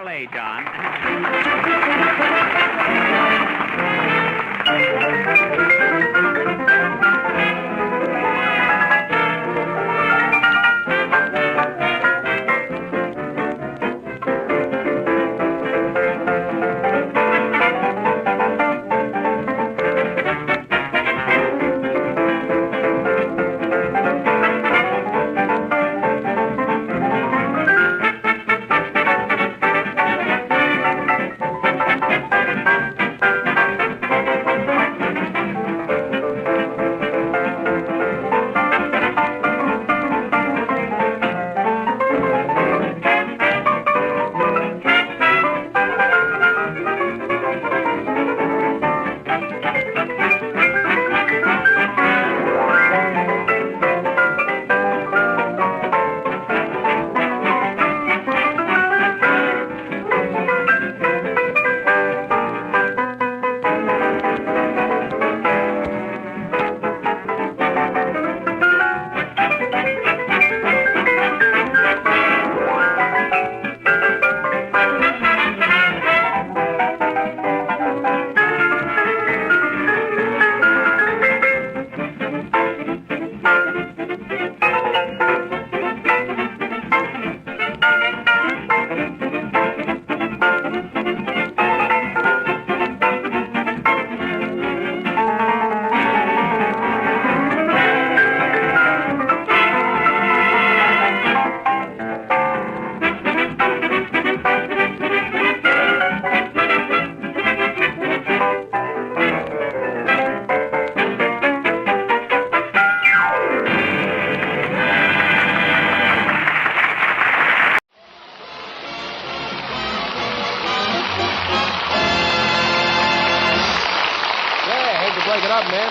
ballet, John.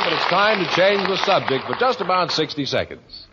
But it's time to change the subject for just about 60 seconds.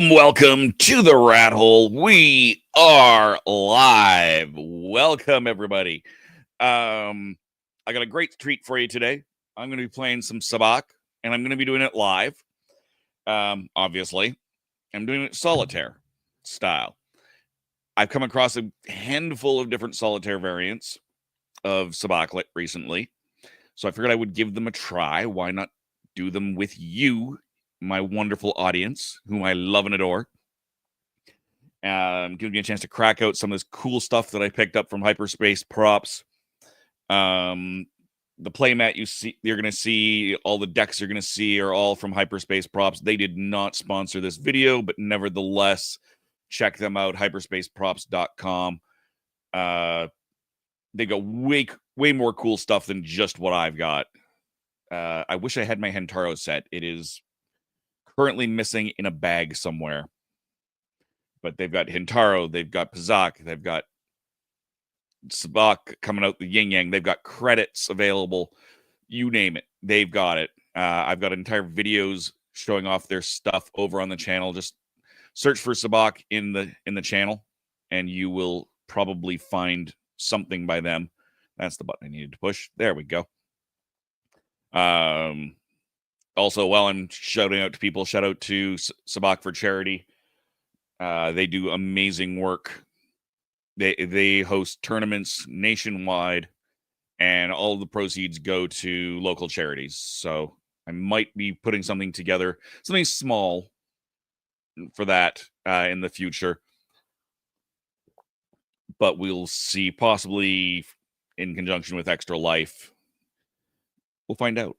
Welcome to the Rat Hole. We are live. Welcome, everybody. I got a great treat for you today. I'm going to be playing some Sabacc, and I'm going to be doing it live. Obviously, I'm doing it Solitaire style. I've come across a handful of different Solitaire variants of Sabacc recently, so I figured I would give them a try. Why not do them with you, my wonderful audience, whom I love and adore. Giving you a chance to crack out some of this cool stuff that I picked up from Hyperspace Props. The playmat you're going to see, all the decks you're going to see are all from Hyperspace Props. They did not sponsor this video, but nevertheless, check them out, hyperspaceprops.com. They got way more cool stuff than just what I've got. I wish I had my Hentaro set. It is currently missing in a bag somewhere. But they've got Hentaro, they've got Sabacc, they've got Sabacc coming out the yin yang, they've got credits available. You name it, they've got it. I've got entire videos showing off their stuff over on the channel. Just search for Sabacc in the channel, and you will probably find something by them. That's the button I needed to push. There we go. Also, while I'm shouting out to people, shout out to Sabacc for Charity. They do amazing work. They host tournaments nationwide, and all of the proceeds go to local charities. So I might be putting something together, something small for that in the future. But we'll see, possibly in conjunction with Extra Life. We'll find out.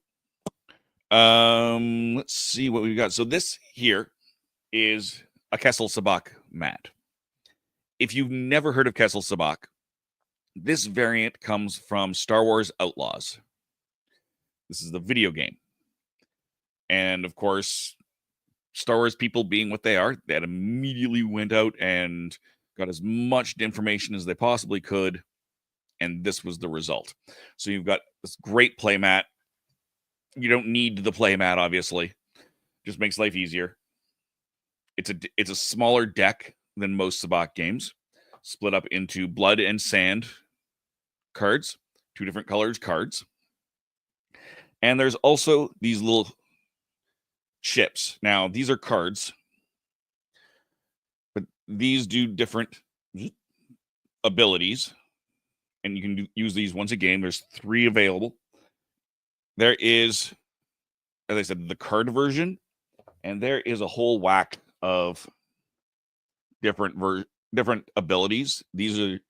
Let's see what we've got. So this here is a Kessel Sabacc mat. If you've never heard of Kessel Sabacc, this variant comes from Star Wars Outlaws. This is the video game. And of course, Star Wars people being what they are, that immediately went out and got as much information as they possibly could. And this was the result. So you've got this great playmat. You don't need the playmat, obviously. Just makes life easier. It's a smaller deck than most Sabacc games, split up into blood and sand cards, 2 different colored cards. And there's also these little chips. Now, these are cards, but these do different abilities, and you can use these once a game. There's 3 available. There is, as I said, the card version, and there is a whole whack of different abilities. These are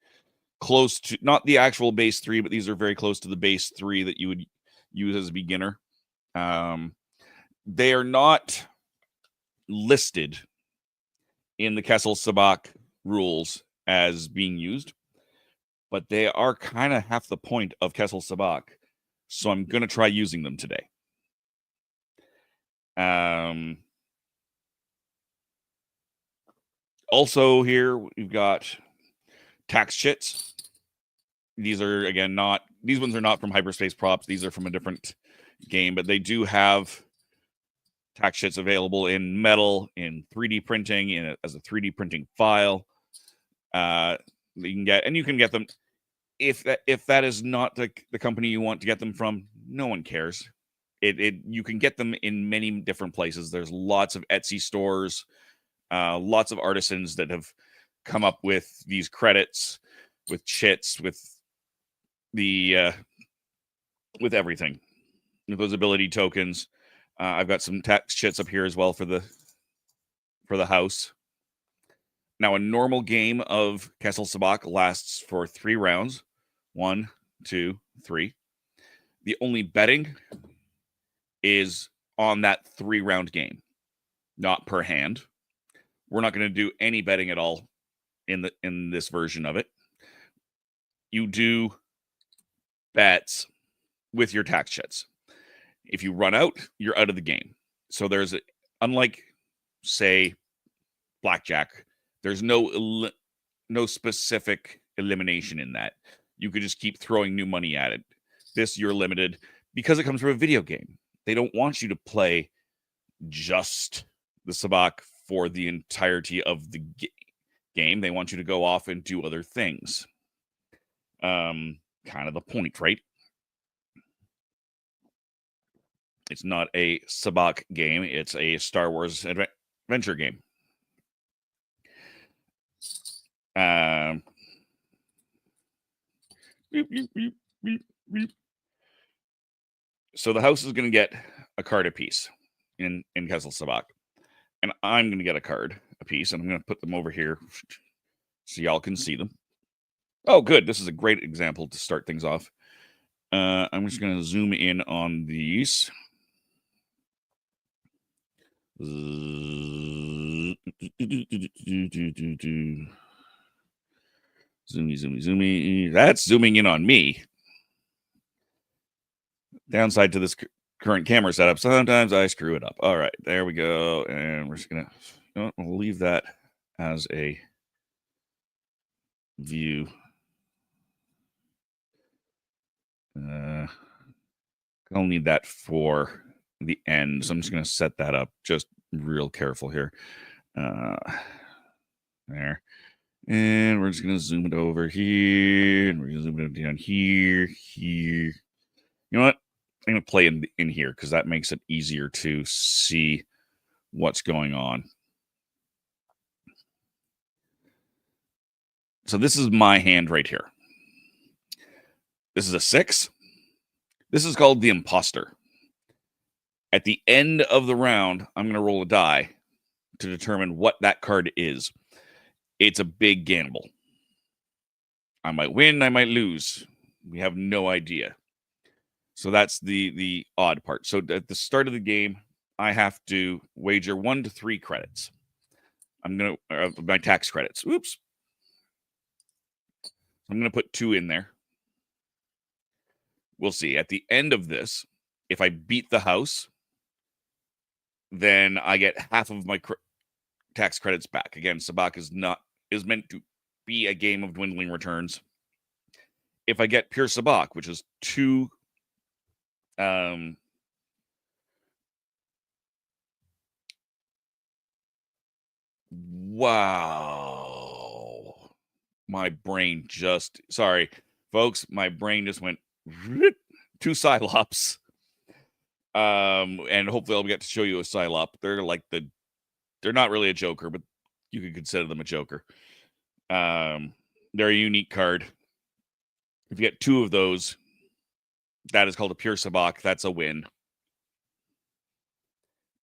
close to, not the actual base 3, but these are very close to the base 3 that you would use as a beginner. They are not listed in the Kessel Sabacc rules as being used, but they are kind of half the point of Kessel Sabacc, so I'm going to try using them today. Also here, we've got tax chits. These are, again, these ones are not from Hyperspace Props. These are from a different game, but they do have tax chits available in metal, in 3D printing, as a 3D printing file. You can get them. If that is not the company you want to get them from, no one cares. You can get them in many different places. There's lots of Etsy stores, lots of artisans that have come up with these credits, with chits, with with everything, with those ability tokens. I've got some tax chits up here as well for the house. Now, a normal game of Kessel Sabacc lasts for 3 rounds. 1, 2, 3. The only betting is on that 3-round game, not per hand. We're not going to do any betting at all in this version of it. You do bets with your tax chits. If you run out, you're out of the game. So unlike, say, blackjack, there's no specific elimination in that. You could just keep throwing new money at it. This, you're limited because it comes from a video game. They don't want you to play just the Sabacc for the entirety of the game. They want you to go off and do other things. Kind of the point, right? It's not a Sabacc game. It's a Star Wars adventure game. So the house is going to get a card apiece in Kessel Sabacc. And I'm going to get a card apiece, and I'm going to put them over here so y'all can see them. Oh, good. This is a great example to start things off. I'm just going to zoom in on these. Zoomy. That's zooming in on me. Downside to this current camera setup, sometimes I screw it up. All right, there we go. And we're just going to, we'll leave that as a view. I'll need that for the end, so I'm just going to set that up just real careful here. There. And we're just going to zoom it over here, and we're going to zoom it down here. You know what? I'm going to play in here because that makes it easier to see what's going on. So this is my hand right here. This is a 6. This is called the Imposter. At the end of the round, I'm going to roll a die to determine what that card is. It's a big gamble. I might win, I might lose. We have no idea. So that's the odd part. So at the start of the game, I have to wager 1 to 3 credits. I'm going to my tax credits. Oops. I'm going to put 2 in there. We'll see. At the end of this, if I beat the house, then I get half of my tax credits back. Again, Sabacc is meant to be a game of dwindling returns. If I get pure Sabacc, which is 2 wow. My brain just, sorry, folks, my brain just went 2 Cyclops. And hopefully I'll get to show you a Psylop. They're not really a Joker, but you could consider them a Joker. They're a unique card. If you get 2 of those, that is called a pure Sabacc. That's a win.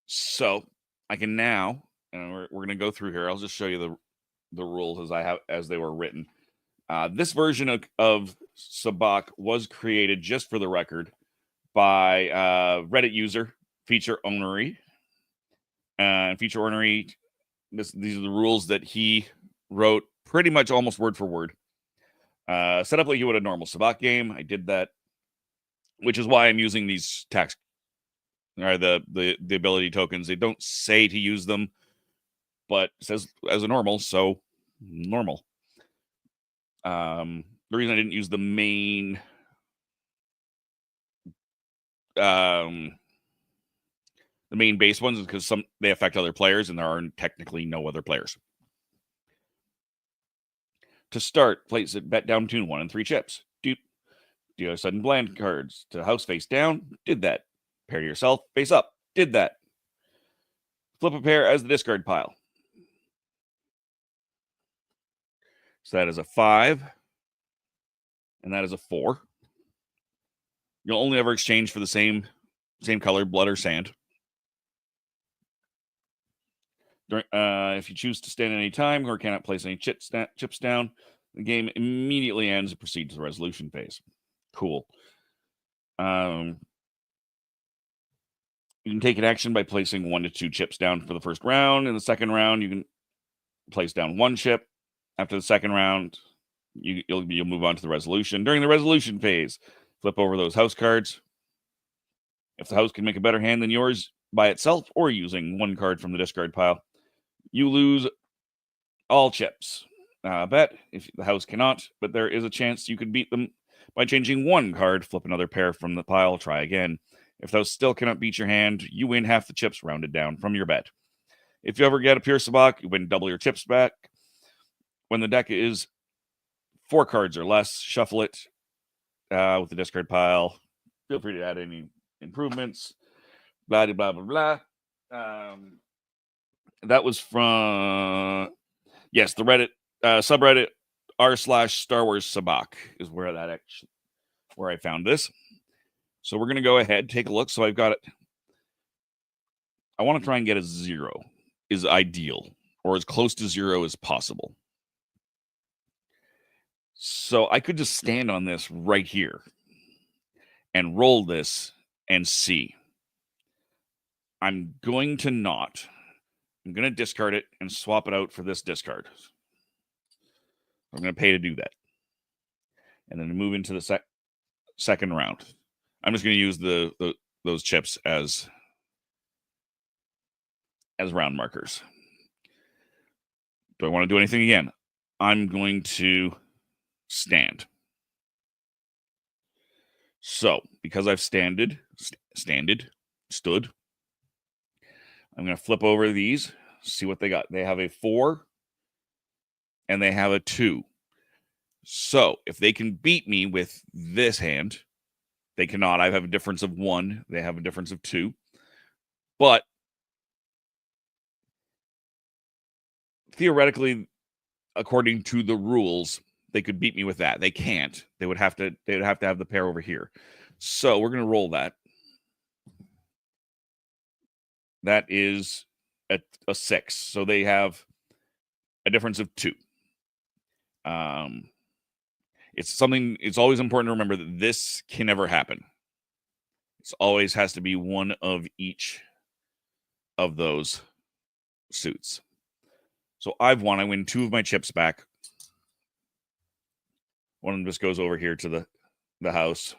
So I can now, and we're going to go through here. I'll just show you the rules as they were written. This version of Sabacc was created, just for the record, by Reddit user Feature Ownery. And Feature Ownery, these are the rules that he wrote pretty much almost word for word. Set up like you would a normal Sabacc game. I did that, which is why I'm using these tax or the ability tokens. They don't say to use them, but it says as a normal, so normal. The reason I didn't use the main base ones is because they affect other players, and there are technically no other players. To start, place it, bet down between 1 and 3 chips. Deal sudden bland cards to house face down. Did that. Pair to yourself, face up. Did that. Flip a pair as the discard pile. So that is a 5. And that is a 4. You'll only ever exchange for the same color, blood or sand. If you choose to stand at any time or cannot place any chips down, the game immediately ends and proceeds to the resolution phase. Cool. You can take an action by placing 1 to 2 chips down for the first round. In the second round, you can place down 1 chip. After the second round, you'll move on to the resolution. During the resolution phase, flip over those house cards. If the house can make a better hand than yours by itself or using 1 card from the discard pile, you lose all chips. Bet if the house cannot, but there is a chance you could beat them by changing 1 card, flip another pair from the pile, try again. If the house still cannot beat your hand, you win half the chips rounded down from your bet. If you ever get a pure Sabacc, you win double your chips back. When the deck is 4 cards or less, shuffle it with the discard pile. Feel free to add any improvements. Blah, blah, blah, blah. That was from, yes, the Reddit subreddit r/Star Wars Sabacc is where I found this. So we're going to go ahead, take a look. So I've got it. I want to try and get a 0 is ideal, or as close to 0 as possible. So I could just stand on this right here and roll this and see. I'm going to not. I'm going to discard it and swap it out for this discard. I'm going to pay to do that. And then move into the second round. I'm just going to use those chips as round markers. Do I want to do anything again? I'm going to stand. So, because I've stood, I'm going to flip over these, see what they got. They have a 4 and they have a 2. So, if they can beat me with this hand, they cannot. I have a difference of 1. They have a difference of 2. But theoretically, according to the rules, they could beat me with that. They can't. They would have to have the pair over here. So we're going to roll that. That is at a 6. So they have a difference of 2. It's always important to remember that this can never happen. It always has to be one of each of those suits. So I've won. I win 2 of my chips back. One of them just goes over here to the house.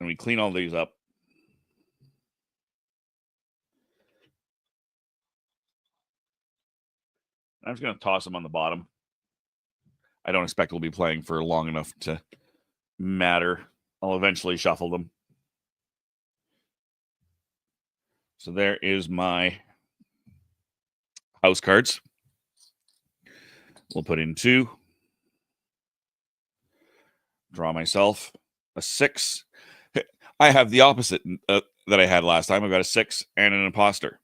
And we clean all these up. I'm just going to toss them on the bottom. I don't expect we'll be playing for long enough to matter. I'll eventually shuffle them. So there is my house cards. We'll put in 2. Draw myself a 6. I have the opposite that I had last time. I've got a 6 and an imposter.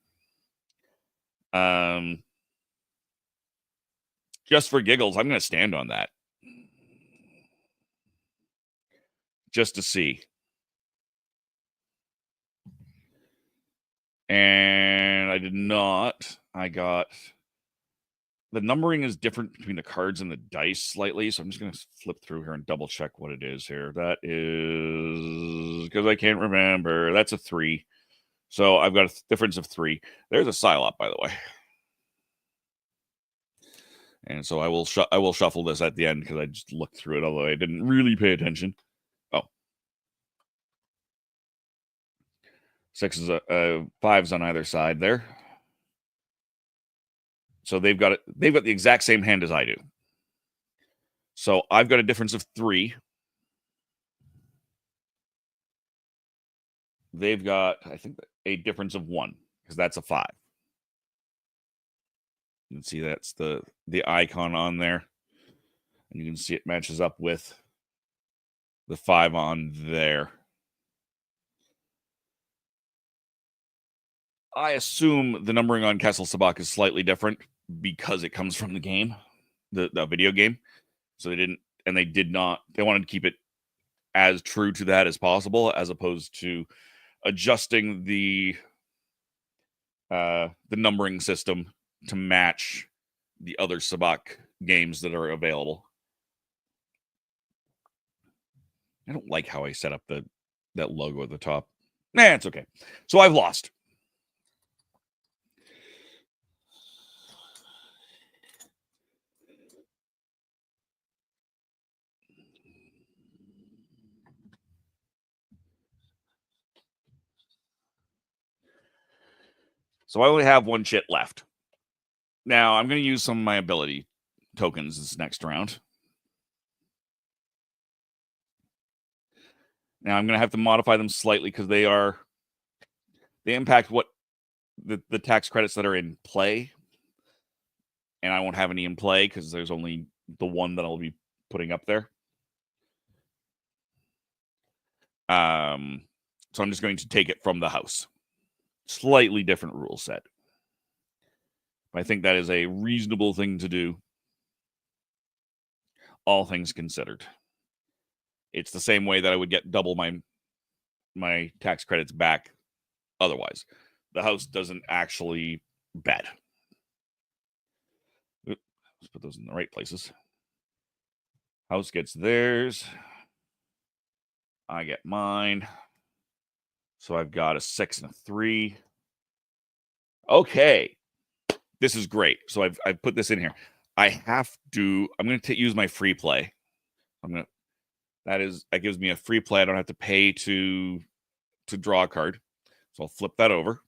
Just for giggles, I'm going to stand on that. Just to see. And I did not. I got... The numbering is different between the cards and the dice slightly, so I'm just going to flip through here and double check what it is here. That is... Because I can't remember. That's a 3. So I've got a difference of 3. There's a Psylop, by the way. And so I will shuffle this at the end because I just looked through it, although I didn't really pay attention. Oh. 6 is 5's on either side there. So they've got the exact same hand as I do. So I've got a difference of 3. They've got, I think, a difference of 1 because that's a 5. You can see that's the icon on there. And you can see it matches up with the 5 on there. I assume the numbering on Castle Sabacc is slightly different because it comes from the game, the video game. So they wanted to keep it as true to that as possible, as opposed to adjusting the numbering system to match the other Sabacc games that are available. I don't like how I set up that logo at the top. Nah, it's okay. So I've lost. So I only have 1 chit left. Now, I'm going to use some of my ability tokens this next round. Now, I'm going to have to modify them slightly because they impact what the tax credits that are in play. And I won't have any in play because there's only the one that I'll be putting up there. So I'm just going to take it from the house. Slightly different rule set. I think that is a reasonable thing to do, all things considered. It's the same way that I would get double my tax credits back otherwise. The house doesn't actually bet. Let's put those in the right places. House gets theirs. I get mine. So I've got a 6 and a 3. Okay. This is great. So I've put this in here. I'm going to use my free play. That gives me a free play. I don't have to pay to draw a card. So I'll flip that over.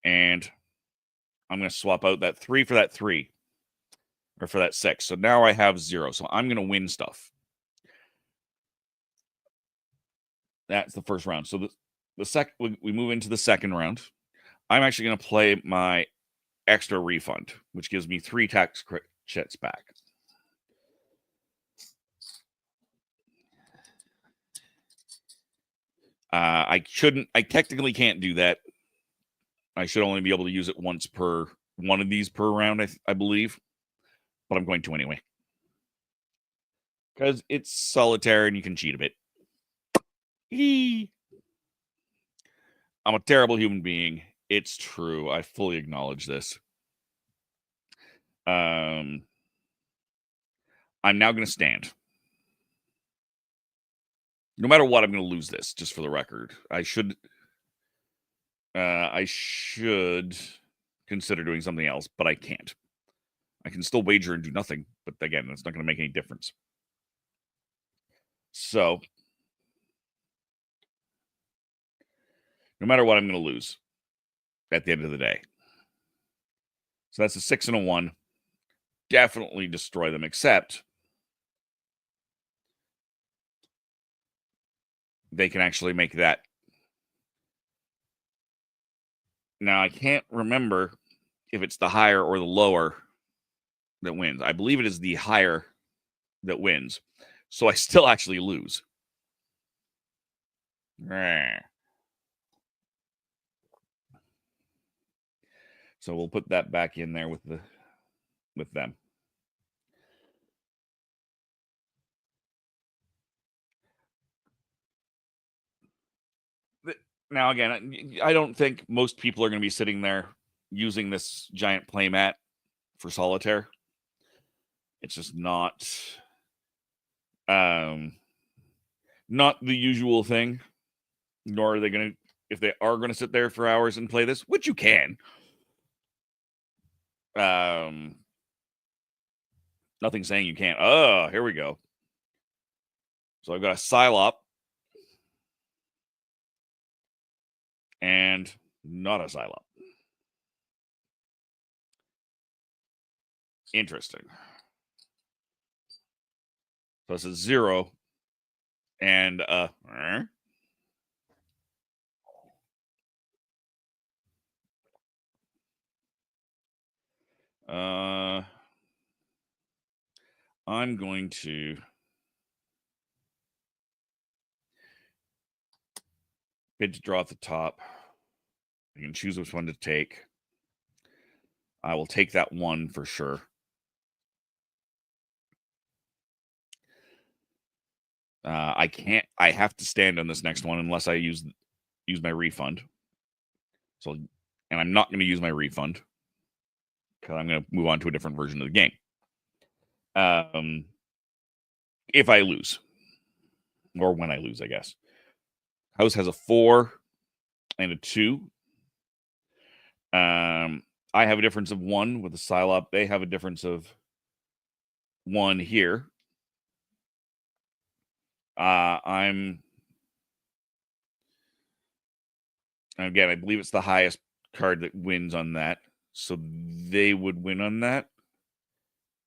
And I'm going to swap out that 3 for that 3. Or for that 6. So now I have 0. So I'm going to win stuff. That's the first round. So we move into the second round. I'm actually going to play my extra refund, which gives me 3 tax credits back. I technically can't do that. I should only be able to use it once per one of these per round, I believe. But I'm going to anyway. Because it's solitaire and you can cheat a bit. I'm a terrible human being. It's true. I fully acknowledge this. I'm now going to stand. No matter what, I'm going to lose this, just for the record. I should consider doing something else, but I can't. I can still wager and do nothing, but again, that's not going to make any difference. So, no matter what, I'm going to lose at the end of the day. So that's a 6 and a 1. Definitely destroy them, except they can actually make that. Now, I can't remember if it's the higher or the lower that wins. I believe it is the higher that wins. So I still actually lose. So we'll put that back in there with them. Now, again, I don't think most people are going to be sitting there using this giant playmat for Solitaire. It's just not the usual thing. Nor are they going to, if they are going to sit there for hours and play this, which you can. Nothing saying you can't. Oh, here we go. So I've got a Psylop. And not a Psylop. Interesting. So it's a 0. And I'm going to bid to draw at the top. I can choose which one to take. I will take that one for sure. I have to stand on this next one unless I use my refund. So, and I'm not going to use my refund because I'm going to move on to a different version of the game. If I lose, or when I lose, I guess. House has a 4 and a 2. I have a difference of 1 with the Psylop. They have a difference of 1 here. Again, I believe it's the highest card that wins on that. So they would win on that,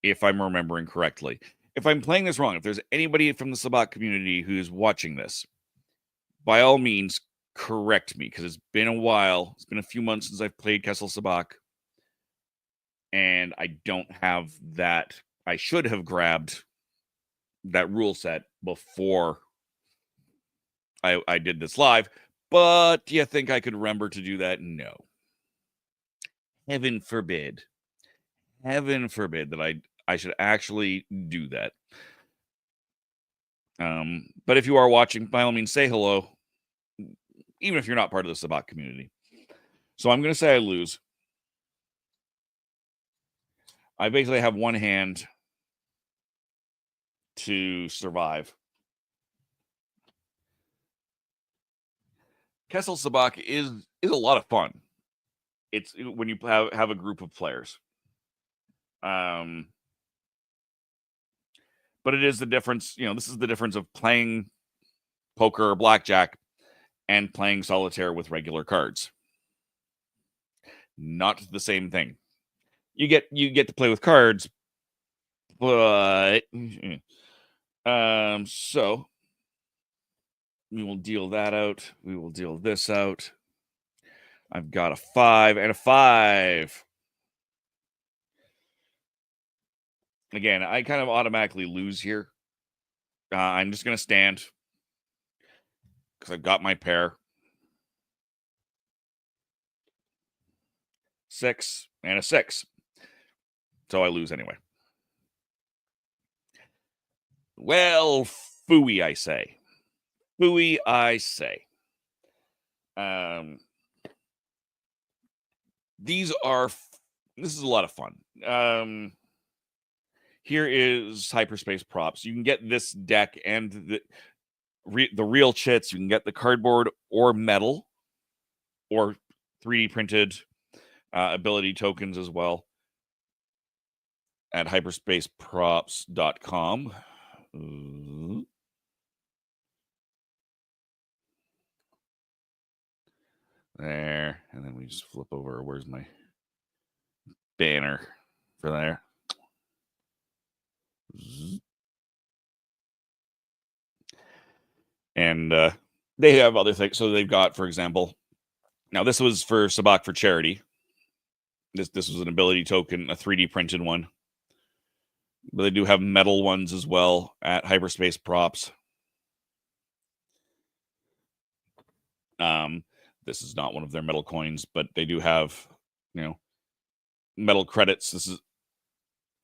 if I'm remembering correctly. If I'm playing this wrong, if there's anybody from the Sabacc community who's watching this, by all means, correct me, because it's been a while. It's been a few months since I've played Kessel Sabacc, and I don't have that. I should have grabbed that rule set before I did this live, but do you think I could remember to do that? No. Heaven forbid. Heaven forbid that I should actually do that. But if you are watching, by all means, say hello, even if you're not part of the Sabacc community. So I'm going to say I lose. I basically have one hand to survive. Kessel Sabacc is a lot of fun. It's when you have a group of players. But it is the difference, this is the difference of playing poker or blackjack and playing solitaire with regular cards. Not the same thing. You get to play with cards, but so we will deal that out. We will deal this out. I've got a 5 and a 5. Again, I kind of automatically lose here. I'm just going to stand because I've got my pair. 6 and a 6. So I lose anyway. Well, phooey, I say. Booey, I say. This is a lot of fun. Here is hyperspace props. You can get this deck and the real chits. You can get the cardboard or metal or 3D printed ability tokens as well at hyperspaceprops.com. There. And then we just flip over. Where's my banner for there? And they have other things. So they've got, for example, now this was for Sabacc for charity. This was an ability token, a 3D printed one. But they do have metal ones as well at Hyperspace Props. This is not one of their metal coins, but they do have, metal credits. This is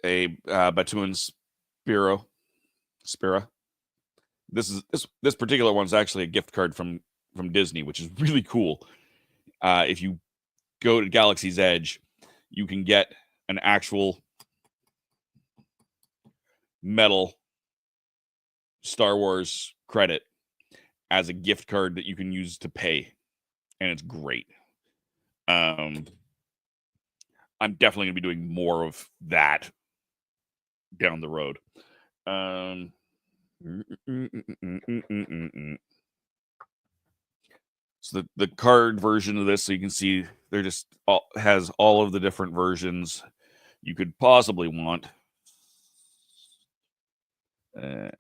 a Batuan Spira. This particular one's actually a gift card from Disney, which is really cool. If you go to Galaxy's Edge, you can get an actual metal Star Wars credit as a gift card that you can use to pay, and it's great. I'm definitely gonna be doing more of that down the road. So the card version of this, so you can see they're just has all of the different versions you could possibly want. The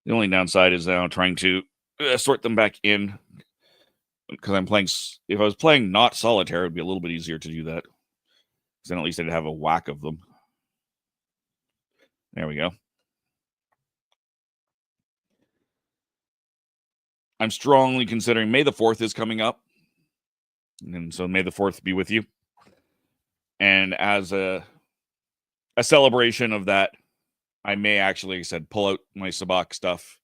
only downside is now trying to sort them back in, because I'm playing. If I was playing not Solitaire, it would be a little bit easier to do that, because then at least I'd have a whack of them. There we go. I'm strongly considering May the 4th is coming up. And so May the 4th be with you. And as a celebration of that, I may actually, like I said, pull out my Sabacc stuff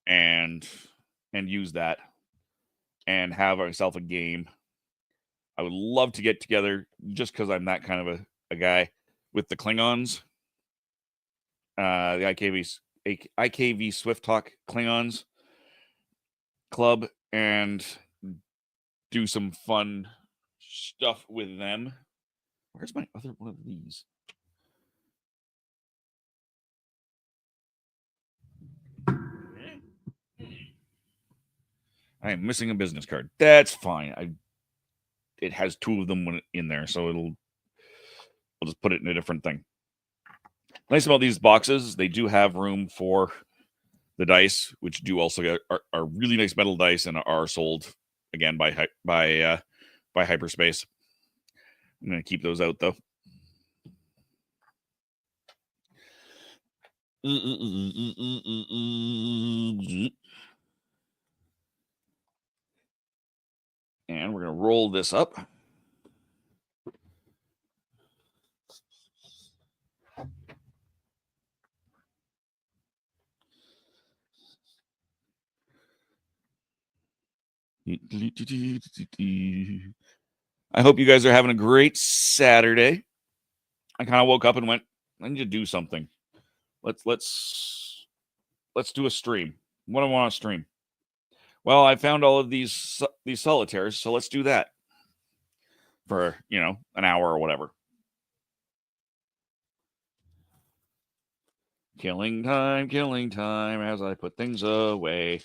and use that and have myself a game. I would love to get together, just because I'm that kind of a guy, with the Klingons. The IKV Swift Talk Klingons Club, and do some fun stuff with them. Where's my other one of these? I am missing a business card. That's fine. It has 2 of them in there, so I'll just put it in a different thing. Nice about these boxes, they do have room for the dice, which do also are really nice metal dice and are sold again by Hyperspace. I'm going to keep those out though. And we're going to roll this up. I hope you guys are having a great Saturday. I kind of woke up and went, I need to do something. Let's do a stream. What do I want to stream? Well, I found all of these solitaires, so let's do that for, an hour or whatever. Killing time as I put things away.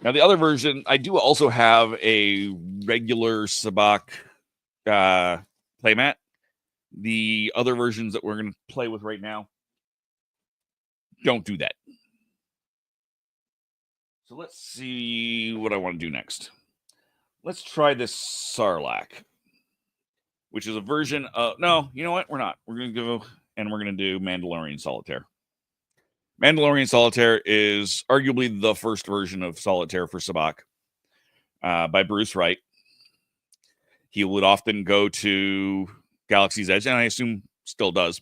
Now, the other version, I do also have a regular Sabacc playmat. The other versions that we're going to play with right now don't do that. So let's see what I want to do next. Let's try this Sarlacc, which is a version of... No, you know what? We're not. We're going to go and we're going to do Mandalorian Solitaire. Mandalorian Solitaire is arguably the first version of Solitaire for Sabacc by Bruce Wright. He would often go to Galaxy's Edge, and I assume still does,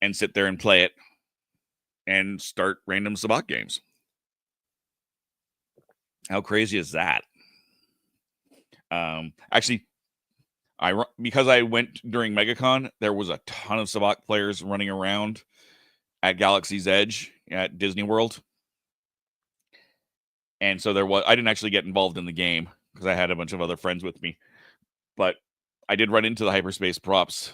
and sit there and play it and start random Sabacc games. How crazy is that? Actually, because I went during MegaCon, there was a ton of Sabacc players running around at Galaxy's Edge at Disney World. And so I didn't actually get involved in the game because I had a bunch of other friends with me. But I did run into the Hyperspace Props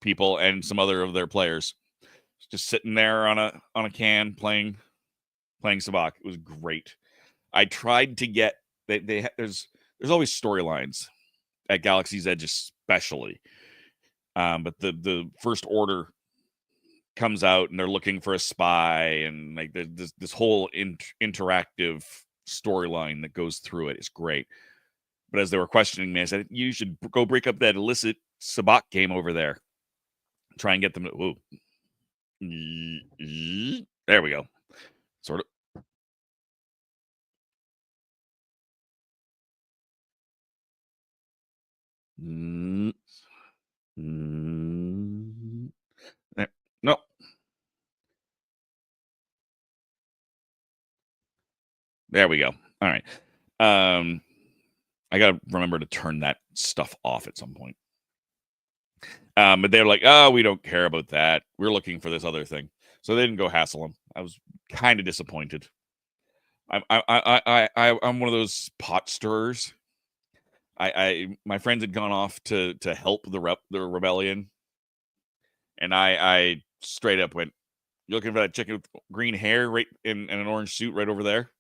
people and some other of their players just sitting there on a can playing Sabacc. It was great. I tried to get there's always storylines at Galaxy's Edge, especially. But the First Order comes out and they're looking for a spy, and like this whole interactive storyline that goes through it is great. But as they were questioning me, I said, you should go break up that illicit Sabacc game over there. Try and get them to, whoa. There we go. Sort of. There. No. There we go. All right. I got to remember to turn that stuff off at some point. But they're like, oh, we don't care about that. We're looking for this other thing. So they didn't go hassle them. I was kind of disappointed. I'm one of those pot stirrers. My friends had gone off to help the rebellion, and I straight up went, "You looking for that chicken with green hair, right in an orange suit, right over there?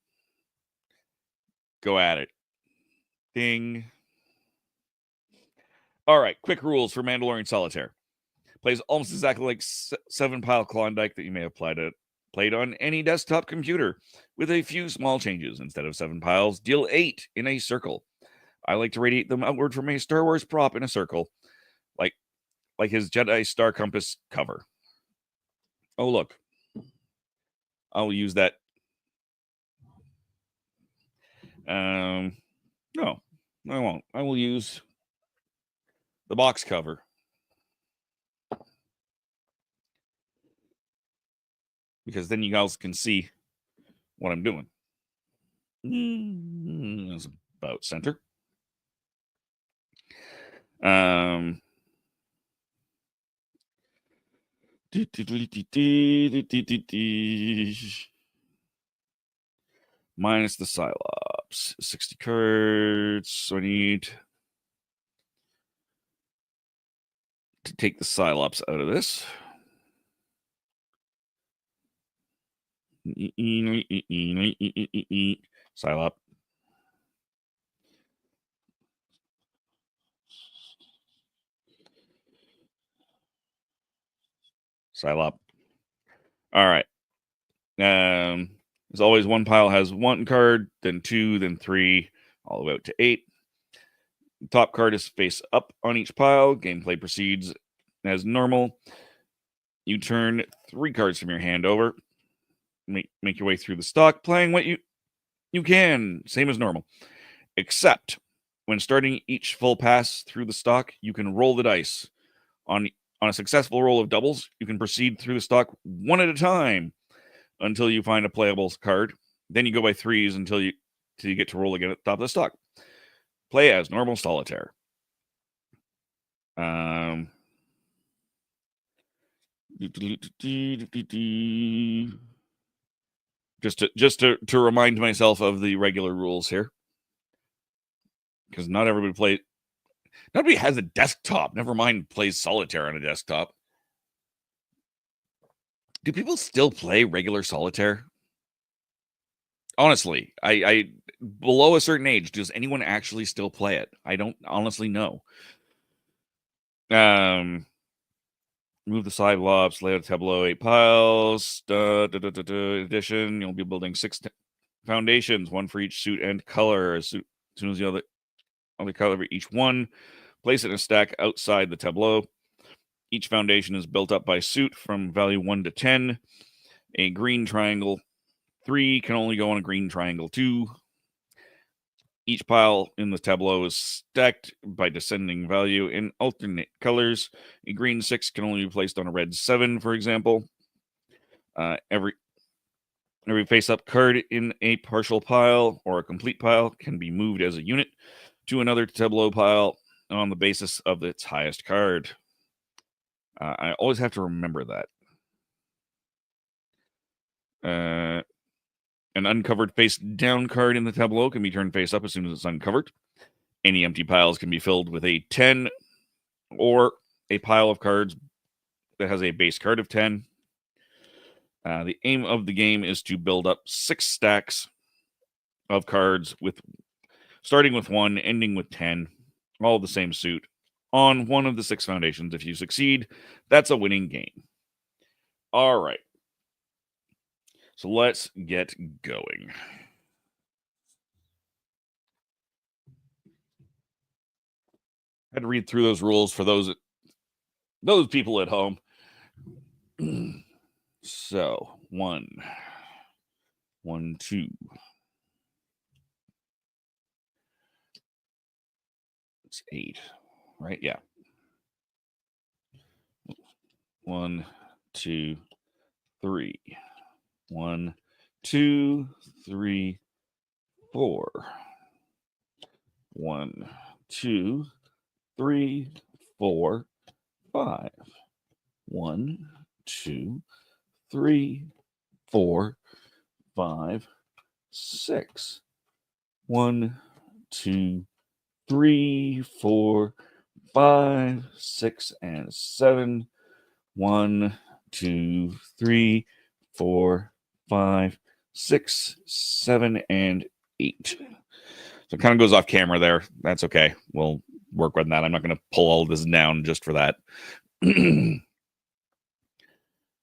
Go at it." Ding. All right, quick rules for Mandalorian Solitaire. Plays almost exactly like 7-Pile Klondike that you may have played on any desktop computer, with a few small changes. Instead of 7 piles, deal 8 in a circle. I like to radiate them outward from a Star Wars prop in a circle, like his Jedi Star Compass cover. Oh, look. I'll use that. No, I won't. I will use the box cover. Because then you guys can see what I'm doing. That's about center. Minus the Cylops. 60 cards. So I need to take the Cylops out of this. Psylop. Psylop. All right. As always, one pile has 1 card, then 2, then 3, all the way out to 8. The top card is face up on each pile. Gameplay proceeds as normal. You turn 3 cards from your hand over. Make your way through the stock, playing what you can, same as normal. Except when starting each full pass through the stock, you can roll the dice. On a successful roll of doubles, you can proceed through the stock one at a time until you find a playable card. Then you go by 3s until you get to roll again at the top of the stock. Play as normal Solitaire. Just to remind myself of the regular rules here, because not everybody nobody has a desktop. Never mind plays Solitaire on a desktop. Do people still play regular Solitaire? Honestly, I below a certain age, does anyone actually still play it? I don't honestly know. Move the Cylops, lay out a tableau, 8 piles. Addition, you'll be building 6 foundations, 1 for each suit and color. As soon as the other color each one, place it in a stack outside the tableau. Each foundation is built up by suit from value 1 to 10. A green triangle. 3 can only go on a green triangle. 2. Each pile in the tableau is stacked by descending value in alternate colors. A green 6 can only be placed on a red 7, for example. Every face-up card in a partial pile or a complete pile can be moved as a unit to another tableau pile on the basis of its highest card. I always have to remember that. An uncovered face-down card in the tableau can be turned face-up as soon as it's uncovered. Any empty piles can be filled with a 10 or a pile of cards that has a base card of 10. The aim of the game is to build up 6 stacks of cards starting with 1, ending with 10, all the same suit, on one of the 6 foundations. If you succeed, that's a winning game. All right. So let's get going. I had to read through those rules for those people at home. So 1, 2. It's 8, right? Yeah. 1, 2, 3. 1, 2, 3, 4. 1, 2, 3, 4, 5. 1, 2, 3, 4, 5, 6. 1, 2, 3, 4, 5, 6, and 7. 1, 2, 3, 4, 5, 6, 7, and 8. So it kind of goes off camera there. That's okay. We'll work with that. I'm not going to pull all this down just for that.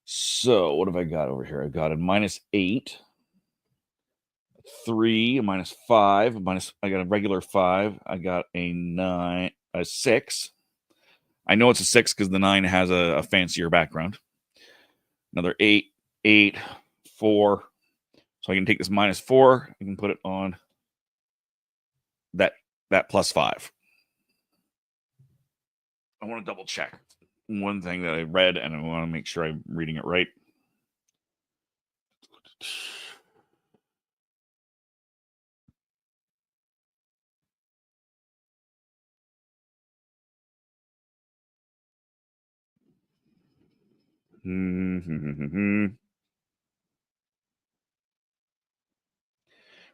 So what have I got over here? I've got a -8, 3, a -5, I got a regular 5. I got a 9, a 6. I know it's a 6 because the 9 has a fancier background. Another 8, 8, 4. So I can take this -4. I can put it on that +5. I want to double check one thing that I read, and I want to make sure I'm reading it right.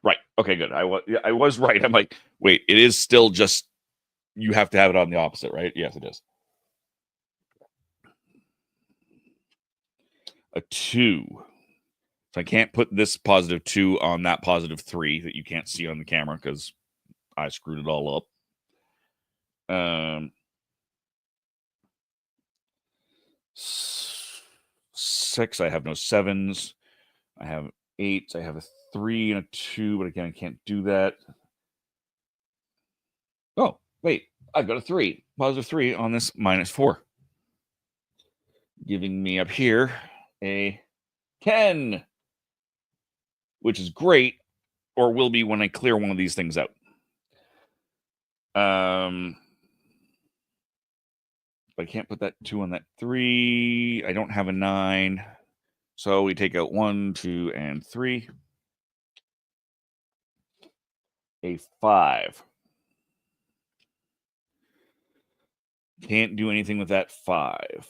Right. Okay, good. I was right. I'm like, wait, it is still just you have to have it on the opposite, right? Yes, it is. A 2. So I can't put this +2 on that +3 that you can't see on the camera because I screwed it all up. 6, I have no 7s. I have 8s. I have a 3 and a 2, but again, I can't do that. Oh, wait. I've got a 3. +3 on this -4. Giving me up here a 10, which is great, or will be when I clear one of these things out. But I can't put that 2 on that 3. I don't have a 9. So we take out 1, 2, and 3. A 5. Can't do anything with that 5.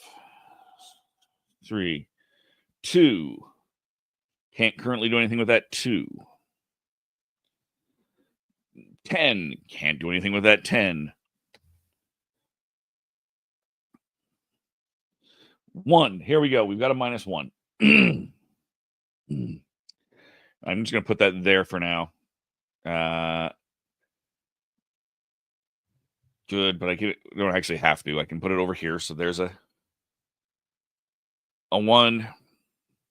3. 2. Can't currently do anything with that 2. 10. Can't do anything with that 10. 1. Here we go. We've got a -1. I'm just going to put that there for now. Good, but I don't actually have to. I can put it over here. So there's a 1.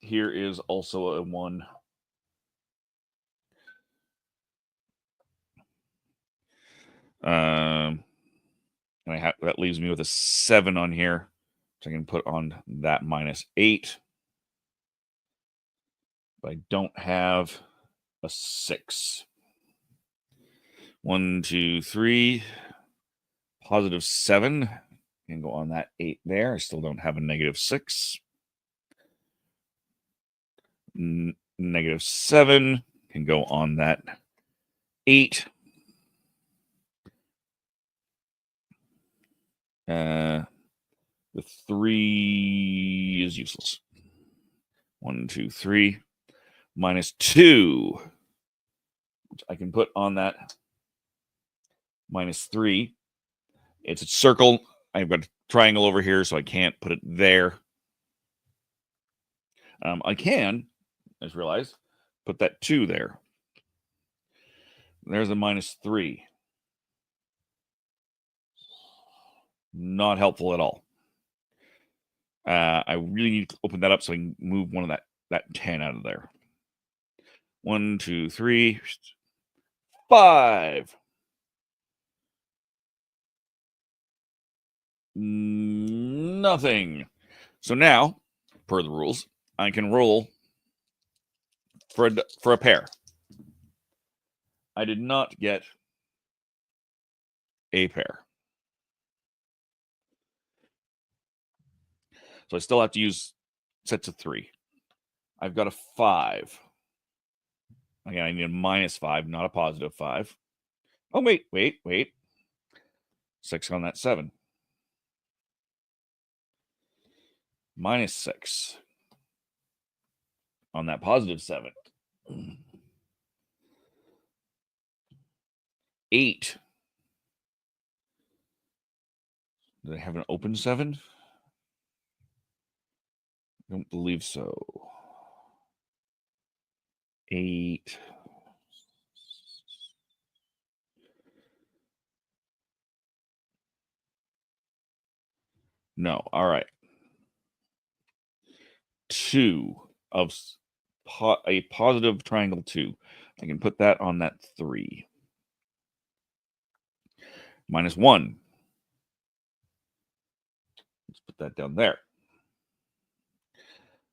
Here is also a 1. And that leaves me with a 7 on here. So I can put on that -8. but I don't have a 6. 1, 2, 3. Positive 7 can go on that 8 there. I still don't have a negative 6. Negative 7 can go on that 8. The 3 is useless. 1, 2, 3. Minus 2, which I can put on that minus 3. It's a circle. I've got a triangle over here, so I can't put it there. I can, I just realized, put that 2 there. There's a minus 3. Not helpful at all. I really need to open that up so I can move one of that 10 out of there. 1, 2, 3, 5. Nothing. So now, per the rules, I can roll for a pair. I did not get a pair. So I still have to use sets of 3. I've got a 5. Again, I need a minus 5, not a positive 5. Oh, wait. 6 on that 7. Minus 6 on that positive 7. 8. Do they have an open 7? I don't believe so. 8. No. All right. 2 of a positive triangle 2. I can put that on that 3. Minus 1. Let's put that down there.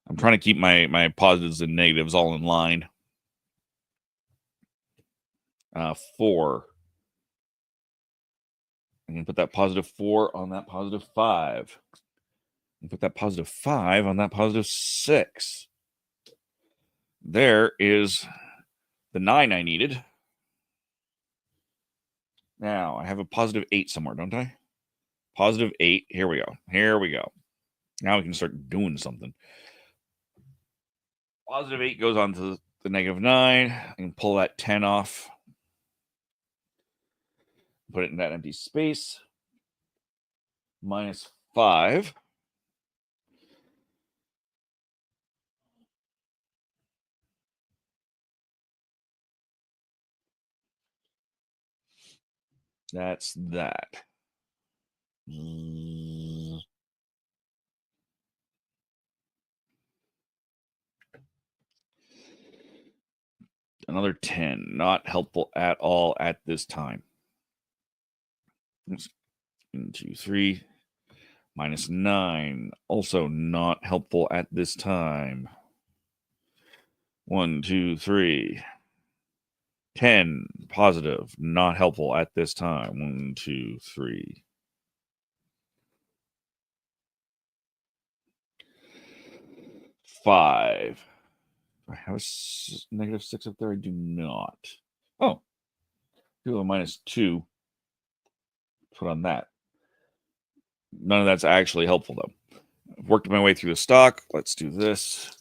I'm trying to keep my positives and negatives all in line. 4. I can put that positive 4 on that positive 5. And put that positive 5 on that positive 6. There is the 9 I needed. Now, I have a positive 8 somewhere, don't I? Positive 8. Here we go. Now we can start doing something. Positive 8 goes on to the negative 9. I can pull that 10 off. Put it in that empty space. Minus 5. That's that. Another 10. Not helpful at all at this time. 1, 2, 3. Minus 9. Also not helpful at this time. 1, 2, 3. 10. Positive. Not helpful at this time. 1, 2, 3. 5. Do I have a negative 6 up there? I do not. Oh. Do a minus 2. Put on that. None of that's actually helpful, though. I've worked my way through the stock. Let's do this.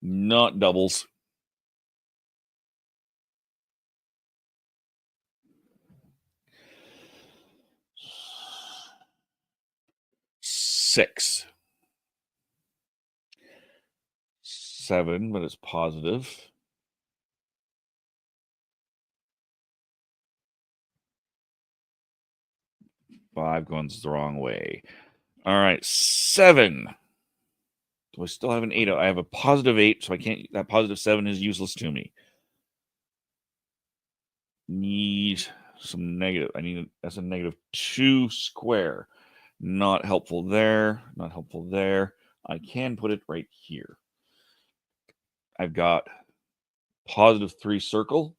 Not doubles. 6. 7, but it's positive. 5 going the wrong way. All right, 7. Do I still have an 8? I have a positive 8, so I can't. That positive 7 is useless to me. Need some negative. That's a negative 2 square. Not helpful there. Not helpful there. I can put it right here. I've got +3 circle.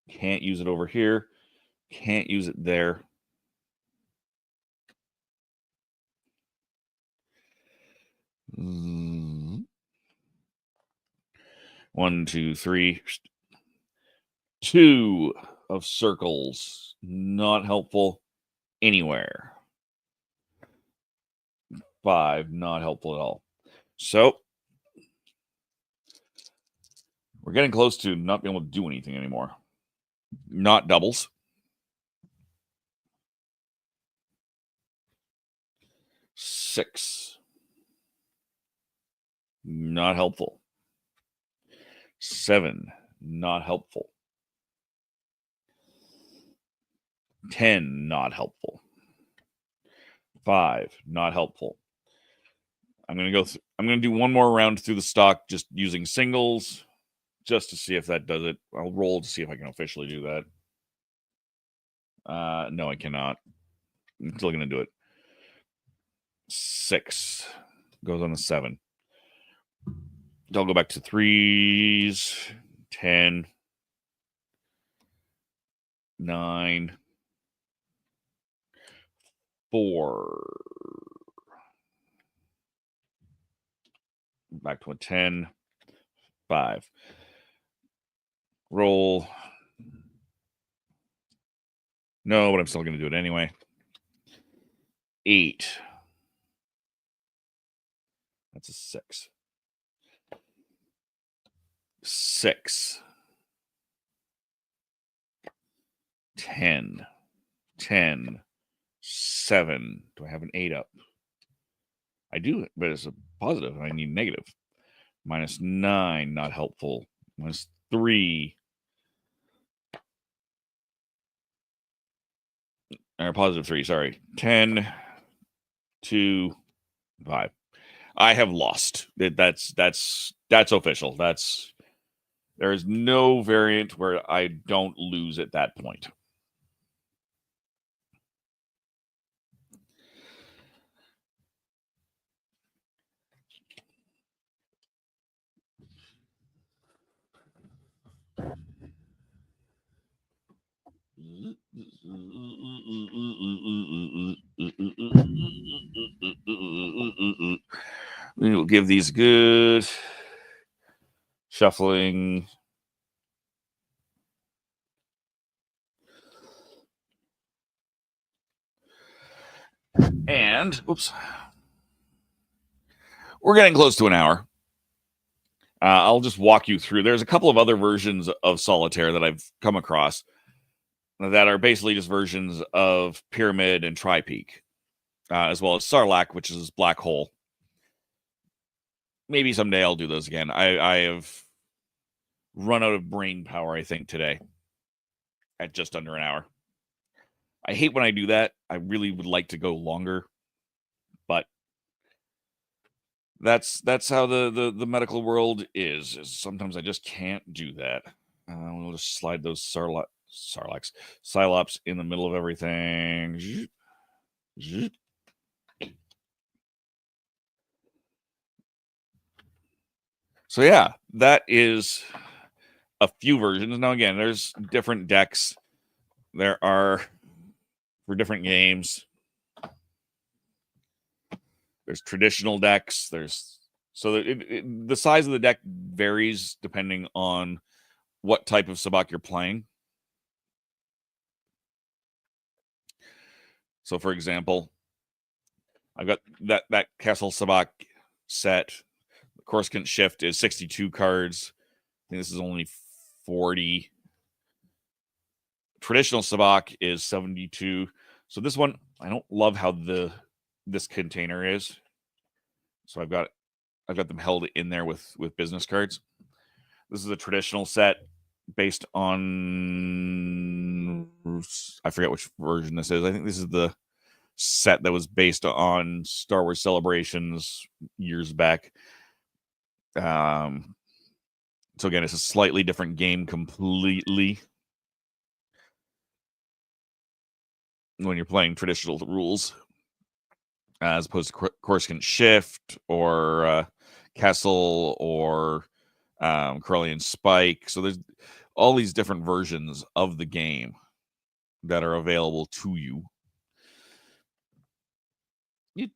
Can't use it over here. Can't use it there. One, 2, 3. 2 of circles. Not helpful anywhere. 5, not helpful at all. So we're getting close to not being able to do anything anymore. Not doubles. Six. Not helpful. 7. Not helpful. 10. Not helpful. 5. Not helpful. I'm going to do one more round through the stock just using singles just to see if that does it. I'll roll to see if I can officially do that. No, I cannot. I'm still going to do it. 6 goes on the 7. I'll go back to 3s. 10. 9. 4. Back to a 10. 5. Roll. No, but I'm still going to do it anyway. 8. That's a 6. 6. 10. 10. 7. Do I have an 8 up? I do, but it's a positive. I need negative. -9, not helpful. -3. Or +3, sorry. 10, 2, 5. I have lost. That's official. There is no variant where I don't lose at that point. We will give these good shuffling. And, oops, we're getting close to an hour. I'll just walk you through. There's a couple of other versions of Solitaire that I've come across that are basically just versions of Pyramid and Tri-Peak, as well as Sarlacc, which is Black Hole. Maybe someday I'll do those again. I have run out of brain power, I think, today at just under an hour. I hate when I do that. I really would like to go longer, but that's how the medical world is. Sometimes I just can't do that. We'll just slide those Psylops in the middle of everything. So yeah, that is a few versions. Now again, there's different decks. There are for different games. There's traditional decks. The size of the deck varies depending on what type of Sabacc you're playing. So, for example, I've got that Castle Sabacc set. The Coruscant Shift is 62 cards. I think this is only 40. Traditional Sabacc is 72. So this one, I don't love how this container is. So I've got them held in there with business cards. This is a traditional set based on, I forget which version this is. I think this is the set that was based on Star Wars Celebrations years back. So again, it's a slightly different game completely when you're playing traditional rules. as opposed to Coruscant Shift or Kessel or Corellian Spike. So there's all these different versions of the game that are available to you. This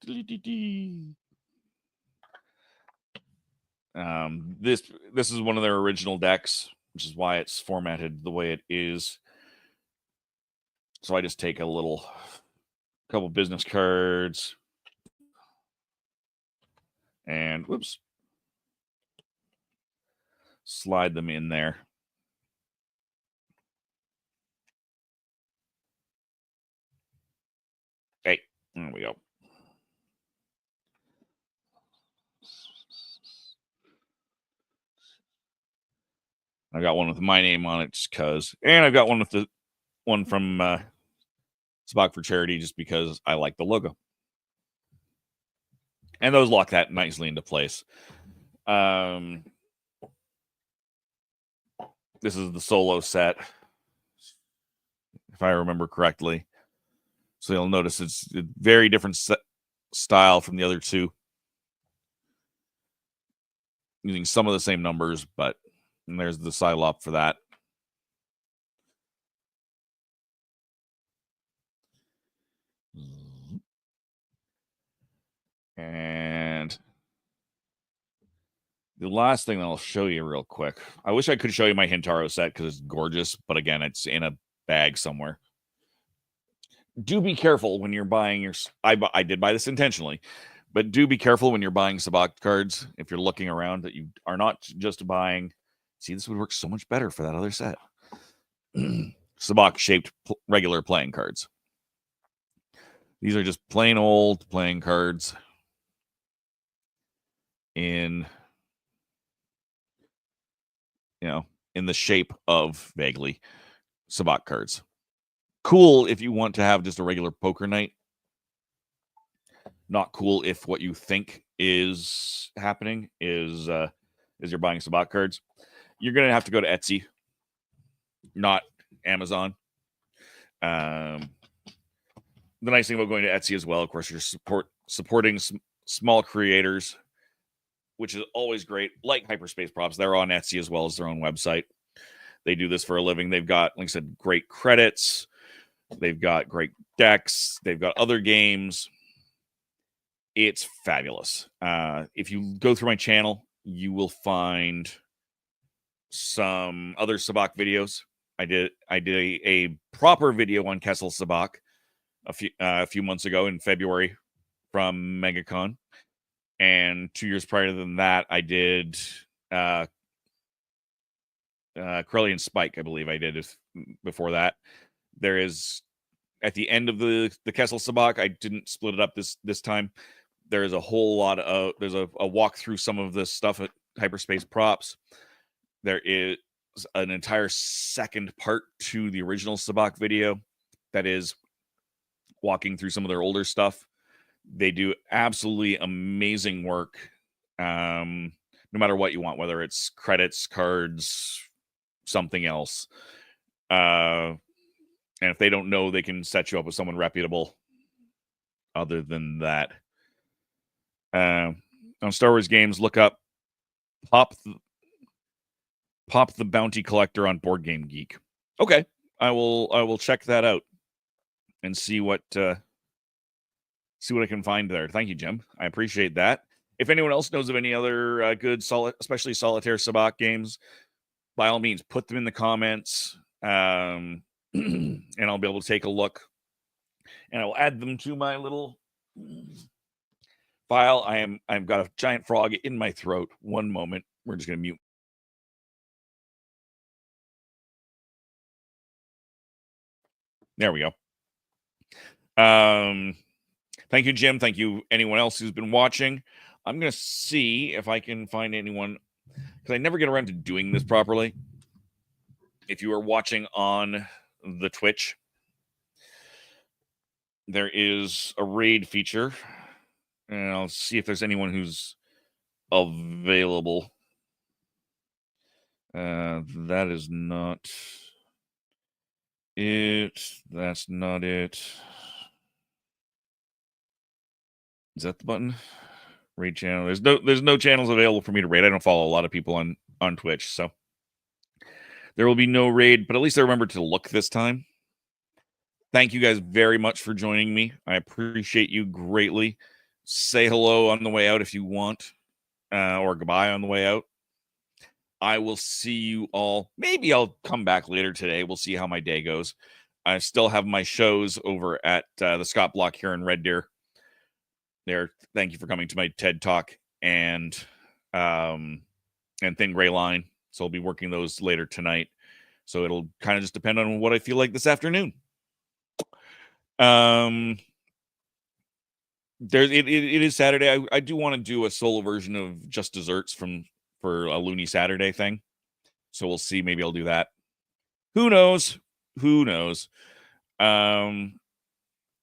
is one of their original decks, which is why it's formatted the way it is. So I just take a couple business cards and whoops, slide them in there. Hey, there we go. I got one with my name on it just because, and I've got one with the one from Sabacc for Charity just because I like the logo. And those lock that nicely into place. This is the solo set, if I remember correctly. So you'll notice it's a very different style from the other two. Using some of the same numbers, but there's the Psylop for that. And the last thing that I'll show you real quick. I wish I could show you my Hintaro set because it's gorgeous, but again, it's in a bag somewhere. Do be careful when you're buying your... I did buy this intentionally, but do be careful when you're buying Sabacc cards, if you're looking around, that you are not just buying... See, this would work so much better for that other set. Sabacc-shaped regular playing cards. These are just plain old playing cards in, in the shape of vaguely Sabacc cards. Cool if you want to have just a regular poker night. Not cool if what you think is happening is you're buying Sabacc cards. You're going to have to go to Etsy, not Amazon. The nice thing about going to Etsy as well, of course, you're supporting small creators, which is always great. Like Hyperspace Props, they're on Etsy as well as their own website. They do this for a living. They've got, like I said, great credits. They've got great decks. They've got other games. It's fabulous. If you go through my channel, you will find some other Sabacc videos. I did a proper video on Kessel Sabacc a few months ago in February from MegaCon, and 2 years prior than that, I did Corellian Spike. I believe I did before that. There is at the end of the Kessel Sabacc. I didn't split it up this time. There is a whole lot of there's a walk through some of this stuff at Hyperspace Props. There is an entire second part to the original Sabacc video that is walking through some of their older stuff. They do absolutely amazing work, no matter what you want, whether it's credits, cards, something else. And if they don't know, they can set you up with someone reputable other than that. On Star Wars games, look up Pop the Bounty Collector on Board Game Geek. Okay, I will check that out and see what I can find there. Thank you, Jim. I appreciate that. If anyone else knows of any other good especially solitaire Sabacc games, by all means, put them in the comments, and I'll be able to take a look, and I will add them to my little file. I've got a giant frog in my throat. One moment. We're just going to mute. There we go. Thank you, Jim. Thank you, anyone else who's been watching. I'm going to see if I can find anyone, because I never get around to doing this properly. If you are watching on the Twitch, there is a raid feature, and I'll see if there's anyone who's available. That is not it. That's not it. Is that the button? Raid channel. There's no channels available for me to raid. I don't follow a lot of people on Twitch, so there will be no raid, but at least I remembered to look this time. Thank you guys very much for joining me. I appreciate you greatly. Say hello on the way out if you want, or goodbye on the way out. I will see you all. Maybe I'll come back later today. We'll see how my day goes. I still have my shows over at the Scott Block here in Red Deer. There, thank you for coming to my TED Talk and Thin Gray Line. So I'll be working those later tonight. So it'll kind of just depend on what I feel like this afternoon. It is Saturday. I do want to do a solo version of Just Desserts for a Looney Saturday thing. So we'll see. Maybe I'll do that. Who knows? Who knows?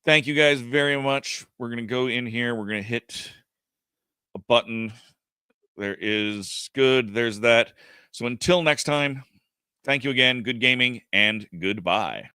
Thank you guys very much. We're going to go in here. We're going to hit a button. There is good. There's that. So until next time, thank you again. Good gaming and goodbye.